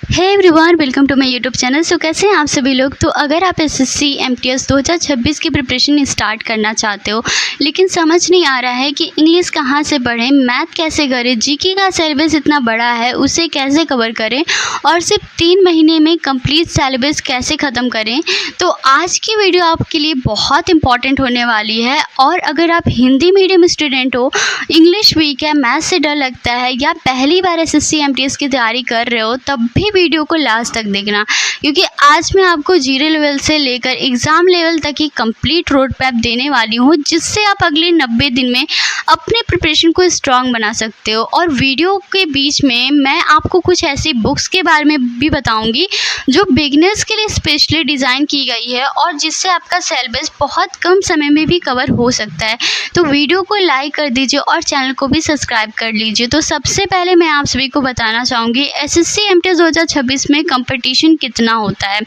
Hey everyone, welcome to my YouTube channel. So कैसे हैं आप सभी लोग। तो अगर आप एसएससी एमटीएस 2026 की प्रिपरेशन स्टार्ट करना चाहते हो लेकिन समझ नहीं आ रहा है कि इंग्लिश कहाँ से पढ़ें, मैथ कैसे करें, जीके का सिलेबस इतना बड़ा है उसे कैसे कवर करें और सिर्फ 3 महीने में कंप्लीट सिलेबस कैसे ख़त्म करें, तो आज की वीडियो आपके लिए बहुत इंपॉर्टेंट होने वाली है। और अगर आप हिंदी मीडियम स्टूडेंट हो, इंग्लिश वीक है, मैथ से डर लगता है या पहली बार एसएससी एमटीएस की तैयारी कर रहे हो, तब भी वीडियो को लास्ट तक देखना, क्योंकि आज मैं आपको जीरो लेवल से लेकर एग्ज़ाम लेवल तक की कंप्लीट रोड मैप देने वाली हूँ, जिससे आप अगले 90 दिन में अपने प्रिपरेशन को स्ट्रॉन्ग बना सकते हो। और वीडियो के बीच में मैं आपको कुछ ऐसी बुक्स के बारे में भी बताऊंगी जो बिगिनर्स के लिए स्पेशली डिज़ाइन की गई है और जिससे आपका सिलेबस बहुत कम समय में भी कवर हो सकता है। तो वीडियो को लाइक कर दीजिए और चैनल को भी सब्सक्राइब कर लीजिए। तो सबसे पहले मैं आप सभी को बताना चाहूँगी एसएससी एमटीएस 2026 में कंपटीशन कितना होता है।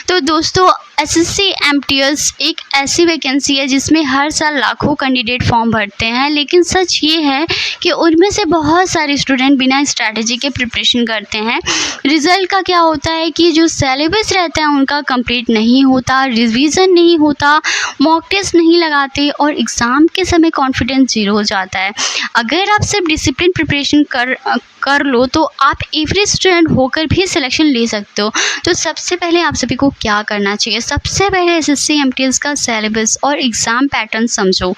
तो दोस्तों, एसएससी एमटीएस एक ऐसी वैकेंसी है जिसमें हर साल लाखों कैंडिडेट फॉर्म भरते हैं, लेकिन सच ये है कि उनमें से बहुत सारे स्टूडेंट बिना स्ट्रैटेजी के प्रिपरेशन करते हैं। रिज़ल्ट का क्या होता है कि जो सिलेबस रहता है उनका कंप्लीट नहीं होता, रिवीजन नहीं होता, मॉक टेस्ट नहीं लगाते और एग्ज़ाम के समय कॉन्फिडेंस जीरो हो जाता है। अगर आप सिर्फ डिसिप्लिन प्रिपरेशन कर लो तो आप एवरेज स्टूडेंट होकर भी सिलेक्शन ले सकते हो। तो सबसे पहले आप सभी को क्या करना चाहिए, सबसे पहले एसएससी एमटीएस का सिलेबस और एग्ज़ाम पैटर्न समझो।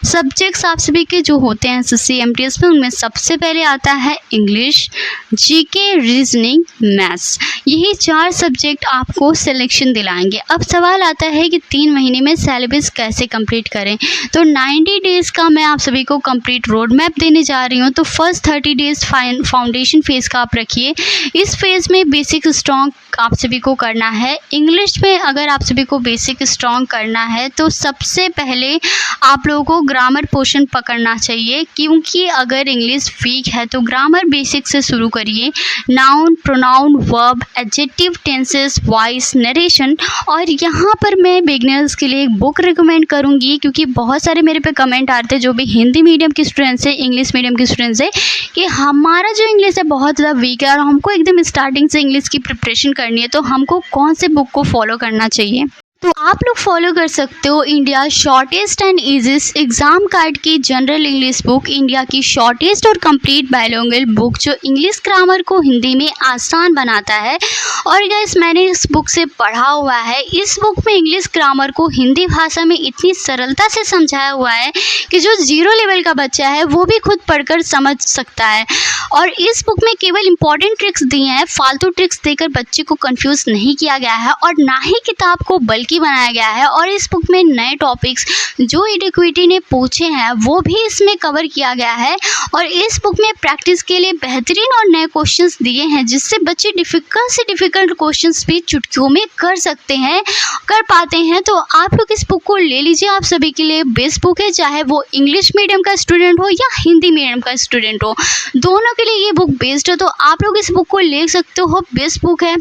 सब्जेक्ट्स आप सभी के जो होते हैं एसएससी एमटीएस में, उनमें सबसे पहले आता है इंग्लिश, जीके, रीजनिंग, मैथ्स। यही 4 सब्जेक्ट आपको सिलेक्शन दिलाएंगे। अब सवाल आता है कि 3 महीने में सिलेबस कैसे कंप्लीट करें। तो 90 डेज़ का मैं आप सभी को कंप्लीट रोड मैप देने जा रही हूँ। तो फर्स्ट 30 डेज़ फाउंडेशन फेज़ का आप रखिए। इस फेज़ में बेसिक स्ट्रॉन्ग आप सभी को करना है। इंग्लिश में अगर आप सभी को बेसिक स्ट्रॉन्ग करना है तो सबसे पहले आप लोगों को ग्रामर पोर्शन पकड़ना चाहिए, क्योंकि अगर इंग्लिश वीक है तो ग्रामर बेसिक से शुरू करिए। Noun, pronoun, verb, adjective, tenses, voice, narration. और यहाँ पर मैं बिगिनर्स के लिए एक बुक रिकमेंड करूँगी, क्योंकि बहुत सारे मेरे पे कमेंट आते हैं जो भी हिंदी मीडियम के स्टूडेंट्स हैं, इंग्लिश मीडियम के स्टूडेंट्स हैं, कि हमारा जो इंग्लिश है बहुत ज़्यादा वीक है और हमको एकदम स्टार्टिंग से इंग्लिश की प्रिपरेशन करनी है, तो हमको कौन से बुक को फॉलो करना चाहिए। तो आप लोग फॉलो कर सकते हो India shortest and easiest exam card की जनरल इंग्लिश बुक, इंडिया की शॉर्टेस्ट और कंप्लीट बायलिंगुअल बुक जो इंग्लिश ग्रामर को हिंदी में आसान बनाता है। और गाइस, मैंने इस बुक से पढ़ा हुआ है। इस बुक में इंग्लिश ग्रामर को हिंदी भाषा में इतनी सरलता से समझाया हुआ है कि जो 0 लेवल का बच्चा है वो भी खुद पढ़कर समझ सकता है। और इस बुक में केवल इंपॉर्टेंट ट्रिक्स दिए हैं, फालतू ट्रिक्स देकर बच्चे को कंफ्यूज नहीं किया गया है और ना ही किताब को बल्कि बनाया गया है। और इस बुक में नए टॉपिक्स जो एडिक्विटी ने पूछे हैं वो भी इसमें कवर किया गया है। और इस बुक में प्रैक्टिस के लिए बेहतरीन और नए क्वेश्चंस दिए हैं, जिससे बच्चे डिफ़िकल्ट से डिफ़िकल्ट क्वेश्चंस भी चुटकियों में कर पाते हैं। तो आप लोग इस बुक को ले लीजिए, आप सभी के लिए बेस्ट बुक है, चाहे वो इंग्लिश मीडियम का स्टूडेंट हो या हिंदी मीडियम का स्टूडेंट हो, दोनों के लिए ये बुक बेस्ट है। तो आप लोग इस बुक को ले सकते हो, बेस्ट बुक है।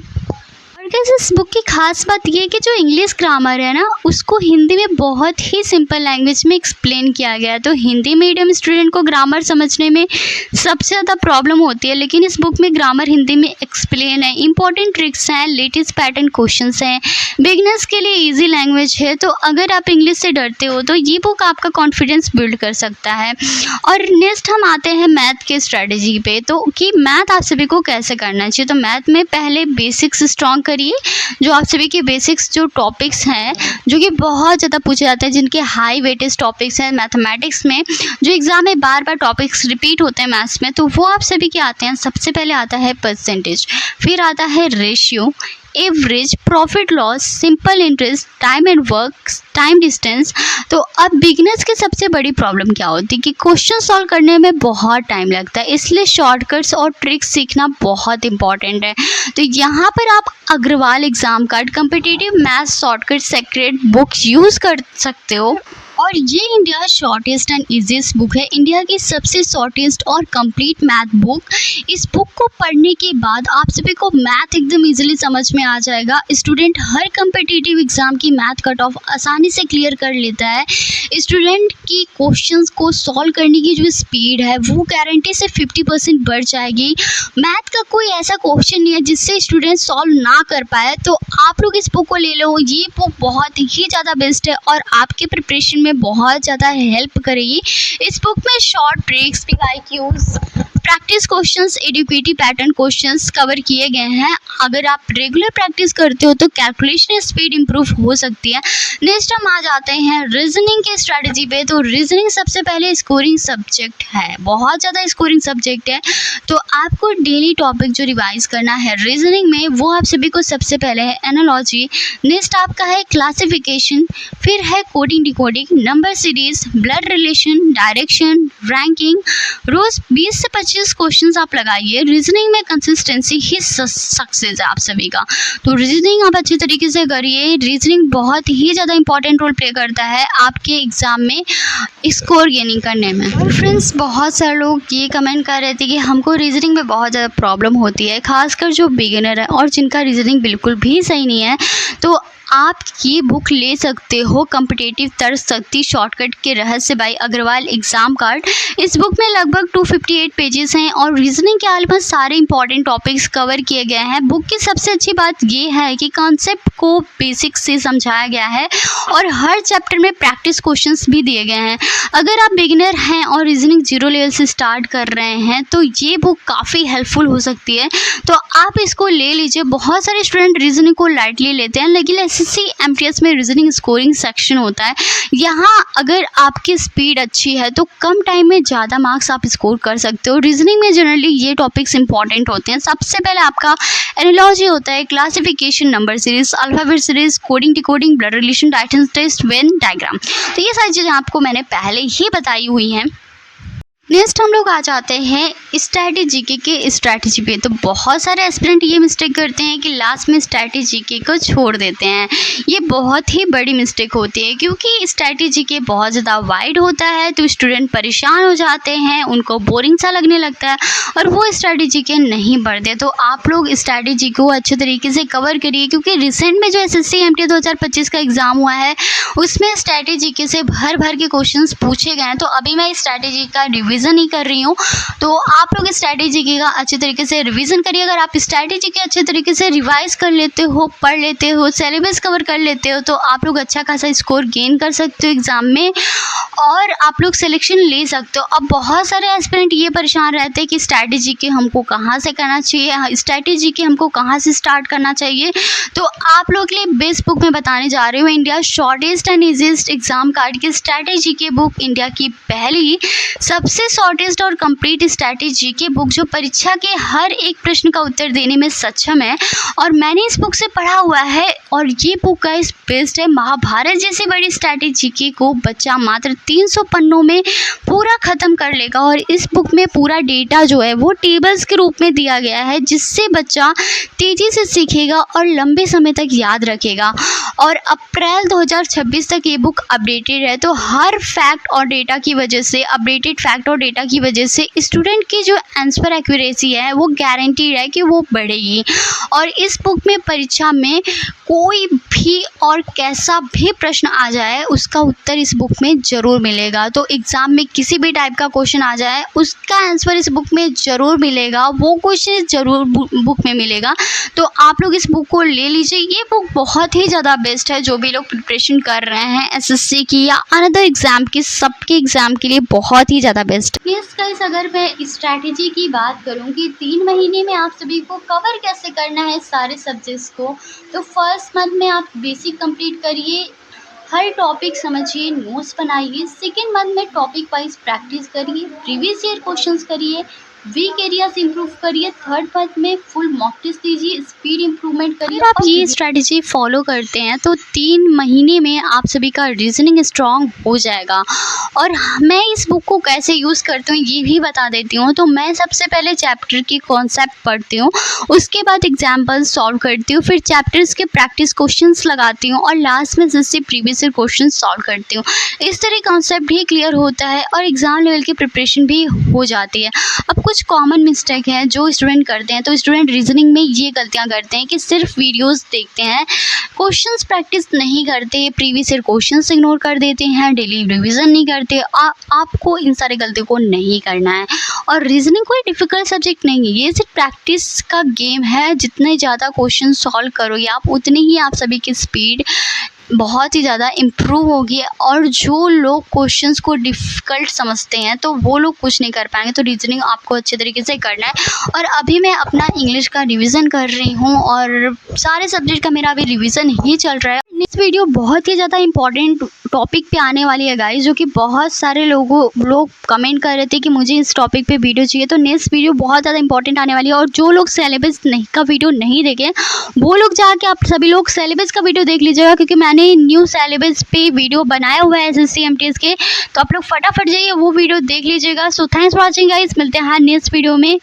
इस बुक की खास बात यह है कि जो इंग्लिश ग्रामर है ना, उसको हिंदी में बहुत ही सिंपल लैंग्वेज में एक्सप्लेन किया गया है। तो हिंदी मीडियम स्टूडेंट को ग्रामर समझने में सबसे ज़्यादा प्रॉब्लम होती है, लेकिन इस बुक में ग्रामर हिंदी में एक्सप्लेन है, इंपॉर्टेंट ट्रिक्स हैं, लेटेस्ट पैटर्न क्वेश्चंस हैं, बिगनर्स के लिए ईजी लैंग्वेज है। तो अगर आप इंग्लिश से डरते हो तो ये बुक आपका कॉन्फिडेंस बिल्ड कर सकता है। और नेक्स्ट हम आते हैं मैथ के स्ट्रैटेजी पे। तो कि मैथ आप सभी को कैसे करना चाहिए। तो मैथ में पहले बेसिक्स स्ट्रॉन्ग करिए। जो आप सभी के बेसिक्स जो टॉपिक्स हैं जो कि बहुत ज़्यादा पूछे जाते हैं, जिनके हाई वेटेज टॉपिक्स हैं मैथमेटिक्स में, जो एग्ज़ाम में बार बार टॉपिक्स रिपीट होते हैं मैथ्स में, तो वो आप सभी के आते हैं। सबसे पहले आता है परसेंटेज, फिर आता है ratio, average, profit loss, simple interest, time and work, time distance. तो अब बिगिनर्स की सबसे बड़ी प्रॉब्लम क्या होती है कि क्वेश्चन सॉल्व करने में बहुत टाइम लगता है, इसलिए शॉर्टकट्स और ट्रिक्स सीखना बहुत इंपॉर्टेंट है। तो यहाँ पर आप Agarwal exam card competitive maths shortcut secret book use कर सकते हो। और ये India shortest and easiest book है, इंडिया की सबसे शॉर्टेस्ट और कंप्लीट मैथ बुक। इस बुक को पढ़ने के बाद आप सभी को मैथ एकदम इजीली समझ में आ जाएगा। स्टूडेंट हर कम्पिटिटिव एग्जाम की मैथ कट ऑफ आसानी से क्लियर कर लेता है। स्टूडेंट की क्वेश्चंस को सॉल्व करने की जो स्पीड है वो गारंटी से 50% बढ़ जाएगी। मैथ का कोई ऐसा क्वेश्चन नहीं है जिससे स्टूडेंट सॉल्व ना कर पाए, तो आप लोग इस बुक को ले लो। ये बुक बहुत ही ज़्यादा बेस्ट है और आपके प्रिपरेशन में बहुत ज़्यादा हेल्प करेगी। इस बुक में short tricks, PYQs, practice questions, educative pattern questions cover किए गए हैं। अगर आप रेगुलर प्रैक्टिस करते हो तो कैलकुलेशन स्पीड इंप्रूव हो सकती है। नेक्स्ट हम आ जाते हैं रीजनिंग की स्ट्रैटेजी पे। तो रीजनिंग सबसे पहले स्कोरिंग सब्जेक्ट है, बहुत ज़्यादा स्कोरिंग सब्जेक्ट है। तो आपको डेली टॉपिक जो रिवाइज करना है रीजनिंग में वो आप सभी को सबसे पहले है एनालॉजी, नेक्स्ट आपका है क्लासिफिकेशन, फिर है coding decoding, number series, blood relation, direction, ranking. रोज 20 से 25 क्वेश्चंस आप लगाइए। रीजनिंग में कंसिस्टेंसी ही सक्सेस है आप सभी का। तो रीजनिंग आप अच्छे तरीके से करिए। रीजनिंग बहुत ही ज़्यादा इंपॉर्टेंट रोल प्ले करता है आपके एग्ज़ाम में स्कोर गेनिंग करने में। और फ्रेंड्स, बहुत सारे लोग ये कमेंट कर रहे थे कि हमको रीजनिंग में बहुत ज़्यादा प्रॉब्लम होती है, खासकर जो बिगिनर है और जिनका रीजनिंग बिल्कुल भी सही नहीं है। तो आप ये बुक ले सकते हो, कॉम्पिटिटिव तर्क शक्ति शॉर्टकट के रहस्य बाय अग्रवाल एग्जाम कार्ड। इस बुक में लगभग 258 पेजेस हैं और रीजनिंग के ऑलमोस्ट सारे इंपॉर्टेंट टॉपिक्स कवर किए गए हैं। बुक की सबसे अच्छी बात ये है कि कॉन्सेप्ट को बेसिक से समझाया गया है और हर चैप्टर में प्रैक्टिस क्वेश्चंस भी दिए गए हैं। अगर आप बिगिनर हैं और रीजनिंग 0 लेवल से स्टार्ट कर रहे हैं तो ये बुक काफ़ी हेल्पफुल हो सकती है, तो आप इसको ले लीजिए। बहुत सारे स्टूडेंट रीजनिंग को लाइटली लेते हैं, लेकिन SSC MTS में रीजनिंग स्कोरिंग सेक्शन होता है। यहाँ अगर आपकी स्पीड अच्छी है तो कम टाइम में ज़्यादा मार्क्स आप स्कोर कर सकते हो। रीजनिंग में जनरली ये टॉपिक्स इंपॉर्टेंट होते हैं। सबसे पहले आपका एनालॉजी होता है, classification, number series, alphabet series, coding decoding, blood relation, direction test, Venn diagram. तो ये सारी चीज़ें आपको मैंने पहले ही बताई हुई हैं। नेक्स्ट हम लोग आ जाते हैं स्ट्रैटेजी के स्ट्रैटेजी पे। तो बहुत सारे एस्पिरेंट ये मिस्टेक करते हैं कि लास्ट में स्ट्रैटेजी को छोड़ देते हैं। ये बहुत ही बड़ी मिस्टेक होती है क्योंकि स्ट्रैटेजी के बहुत ज़्यादा वाइड होता है, तो स्टूडेंट परेशान हो जाते हैं, उनको बोरिंग सा लगने लगता है और वो स्ट्रैटेजी के नहीं बढ़ते। तो आप लोग स्ट्रैटेजी को अच्छे तरीके से कवर करिए क्योंकि रिसेंट में जो SSC MTS 2025 का एग्ज़ाम हुआ है उसमें स्ट्रैटेजी के से भर के क्वेश्चन पूछे गए हैं। तो अभी मैं स्ट्रैटेजी का रिविजन नहीं कर रही हूँ, तो आप लोग स्ट्रैटेजी का अच्छे तरीके से रिवीजन करिए। अगर आप स्ट्रैटेजी के अच्छे तरीके से रिवाइज कर लेते हो, पढ़ लेते हो, सिलेबस कवर कर लेते हो, तो आप लोग अच्छा खासा स्कोर गेन कर सकते हो एग्जाम में और आप लोग सिलेक्शन ले सकते हो। अब बहुत सारे एस्पिरेंट ये परेशान रहते हैं कि स्ट्रैटेजी के हमको कहाँ से करना चाहिए, स्ट्रैटेजी के हमको कहाँ से स्टार्ट करना चाहिए। तो आप लोग के लिए बेस्ट बुक में बताने जा रही हूँ, India shortest and easiest exam card की स्ट्रैटेजी की बुक, इंडिया की पहली सबसे शॉर्टेस्ट और कंप्लीट स्ट्रैटेजी की बुक जो परीक्षा के हर एक प्रश्न का उत्तर देने में सक्षम है। और मैंने इस बुक से पढ़ा हुआ है और ये बुक का बेस्ट है। महाभारत जैसी बड़ी स्ट्रैटेजी को बच्चा मात्र 300 पन्नों में पूरा ख़त्म कर लेगा और इस बुक में पूरा डेटा जो है वो टेबल्स के रूप में दिया गया है, जिससे बच्चा तेज़ी से सीखेगा और लंबे समय तक याद रखेगा। और अप्रैल 2026 तक ये बुक अपडेटेड है, तो हर फैक्ट और डेटा की वजह से, अपडेटेड फैक्ट और डेटा की वजह से स्टूडेंट की जो आंसर एक्यूरेसी है वो गारंटीड है कि वो बढ़ेगी। और इस बुक में परीक्षा में कोई भी और कैसा भी प्रश्न आ जाए उसका उत्तर इस बुक में ज़रूर मिलेगा। तो एग्ज़ाम में किसी भी टाइप का क्वेश्चन आ जाए उसका आंसर इस बुक में ज़रूर मिलेगा, वो क्वेश्चन ज़रूर बुक में मिलेगा। तो आप लोग इस बुक को ले लीजिए। ये बुक बहुत ही ज़्यादा बेस्ट है, जो भी लोग प्रिपरेशन कर रहे हैं SSC की या अनदर एग्ज़ाम की, सबके एग्ज़ाम के लिए बहुत ही ज़्यादा बेस्ट है। यस गाइस, अगर मैं स्ट्रैटेजी की बात करूँ कि 3 महीने में आप सभी को कवर कैसे करना है सारे सब्जेक्ट्स को, तो फर्स्ट मंथ में आप बेसिक कंप्लीट करिए, हर टॉपिक समझिए, नोट्स बनाइए। सेकेंड मंथ में टॉपिक वाइज प्रैक्टिस करिए, प्रीवियस ईयर क्वेश्चंस करिए। वीक एरियाज इंप्रूव करिए, थर्ड पार्ट में फुल मॉक टेस्ट दीजिए, स्पीड इंप्रूवमेंट करिए। अगर आप ये स्ट्रैटेजी फॉलो करते हैं तो 3 महीने में आप सभी का रीजनिंग स्ट्रांग हो जाएगा। और मैं इस बुक को कैसे यूज़ करती हूँ ये भी बता देती हूँ। तो मैं सबसे पहले चैप्टर की कॉन्सेप्ट पढ़ती हूँ, उसके बाद एग्जाम्पल सॉल्व करती हूँ, फिर चैप्टर्स के प्रैक्टिस क्वेश्चंस लगाती हूँ और लास्ट में जिससे प्रीवियस ईयर क्वेश्चन सॉल्व करती हूँ। इस तरह कॉन्सेप्ट भी क्लियर होता है और एग्ज़ाम लेवल की प्रिपरेशन भी हो जाती है। अब कुछ कॉमन मिस्टेक हैं जो स्टूडेंट करते हैं। तो स्टूडेंट रीजनिंग में ये गलतियाँ करते हैं कि सिर्फ वीडियोस देखते हैं, क्वेश्चंस प्रैक्टिस नहीं करते, प्रीवियस ईयर क्वेश्चंस इग्नोर कर देते हैं, डेली रिवीजन नहीं करते। आपको इन सारी गलतियों को नहीं करना है। और रीजनिंग कोई डिफ़िकल्ट सब्जेक्ट नहीं है, ये सिर्फ प्रैक्टिस का गेम है। जितने ज़्यादा क्वेश्चन सॉल्व करोगे आप, उतनी ही आप सभी की स्पीड बहुत ही ज़्यादा इम्प्रूव होगी। और जो लोग क्वेश्चंस को डिफ़िकल्ट समझते हैं तो वो लोग कुछ नहीं कर पाएंगे। तो रीजनिंग आपको अच्छे तरीके से करना है। और अभी मैं अपना इंग्लिश का रिवीजन कर रही हूँ और सारे सब्जेक्ट का मेरा अभी रिवीजन ही चल रहा है। नेक्स्ट वीडियो बहुत ही ज़्यादा इंपॉर्टेंट टॉपिक पे आने वाली है गाइस, जो कि बहुत सारे लोग कमेंट कर रहे थे कि मुझे इस टॉपिक पे वीडियो चाहिए। तो नेक्स्ट वीडियो बहुत ज़्यादा इंपॉर्टेंट आने वाली है। और जो लोग सिलेबस नहीं का वीडियो नहीं देखे वो लोग जाके आप सभी लोग सिलेबस का वीडियो देख लीजिएगा, क्योंकि मैंने न्यू सिलेबस पे वीडियो बनाया हुआ है एसएससी एमटीएस के। तो आप लोग फटाफट जाइए वो वीडियो देख लीजिएगा। So thanks for watching guys, मिलते हैं नेक्स्ट वीडियो में।